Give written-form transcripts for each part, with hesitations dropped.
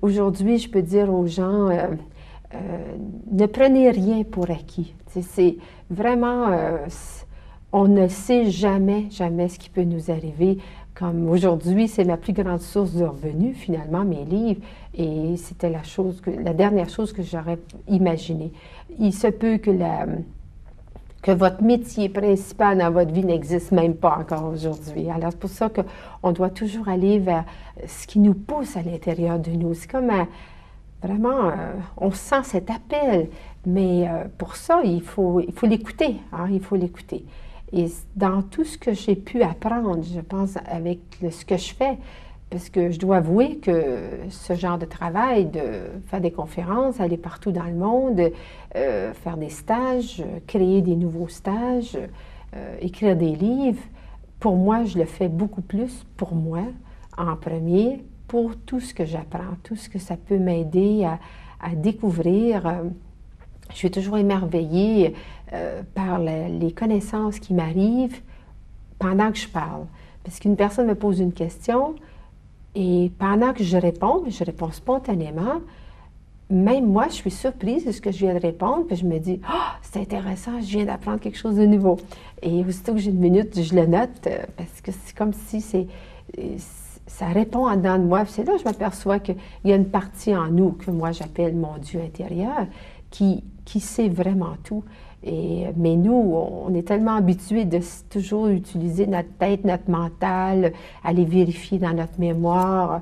aujourd'hui, je peux dire aux gens, ne prenez rien pour acquis. C'est vraiment, on ne sait jamais, jamais ce qui peut nous arriver. Comme aujourd'hui, c'est ma plus grande source de revenus, finalement, mes livres, et c'était la dernière chose que j'aurais imaginée. Il se peut que votre métier principal dans votre vie n'existe même pas encore aujourd'hui. Alors, c'est pour ça qu'on doit toujours aller vers ce qui nous pousse à l'intérieur de nous. C'est comme vraiment, on sent cet appel, mais pour ça, il faut l'écouter, hein, il faut l'écouter. Et dans tout ce que j'ai pu apprendre, je pense, avec ce que je fais, parce que je dois avouer que ce genre de travail, de faire des conférences, aller partout dans le monde, faire des stages, créer des nouveaux stages, écrire des livres, pour moi, je le fais beaucoup plus pour moi, en premier, pour tout ce que j'apprends, tout ce que ça peut m'aider à découvrir. Je suis toujours émerveillée par les connaissances qui m'arrivent pendant que je parle. Parce qu'une personne me pose une question et pendant que je réponds spontanément, même moi, je suis surprise de ce que je viens de répondre, puis je me dis « Ah, c'est intéressant, je viens d'apprendre quelque chose de nouveau. » Et aussitôt que j'ai une minute, je le note parce que c'est comme si ça répond en dedans de moi. C'est là que je m'aperçois qu'il y a une partie en nous que moi j'appelle mon Dieu intérieur qui sait vraiment tout. Mais nous, on est tellement habitués de toujours utiliser notre tête, notre mental, aller vérifier dans notre mémoire,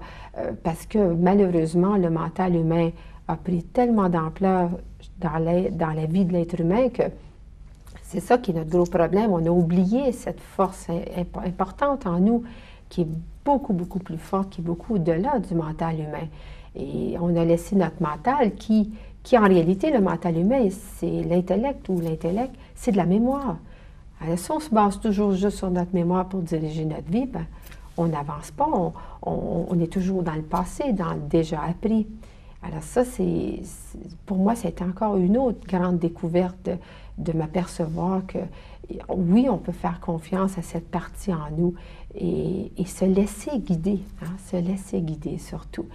parce que malheureusement, le mental humain a pris tellement d'ampleur dans la vie de l'être humain que c'est ça qui est notre gros problème. On a oublié cette force importante en nous qui est beaucoup, beaucoup plus forte, qui est beaucoup au-delà du mental humain. Et on a laissé notre mental qui en réalité, le mental humain, c'est l'intellect ou l'intellect, c'est de la mémoire. Alors, si on se base toujours juste sur notre mémoire pour diriger notre vie, ben, on n'avance pas, on est toujours dans le passé, dans le déjà appris. Alors ça, pour moi, c'était encore une autre grande découverte de m'apercevoir que, oui, on peut faire confiance à cette partie en nous et se laisser guider, hein, se laisser guider surtout.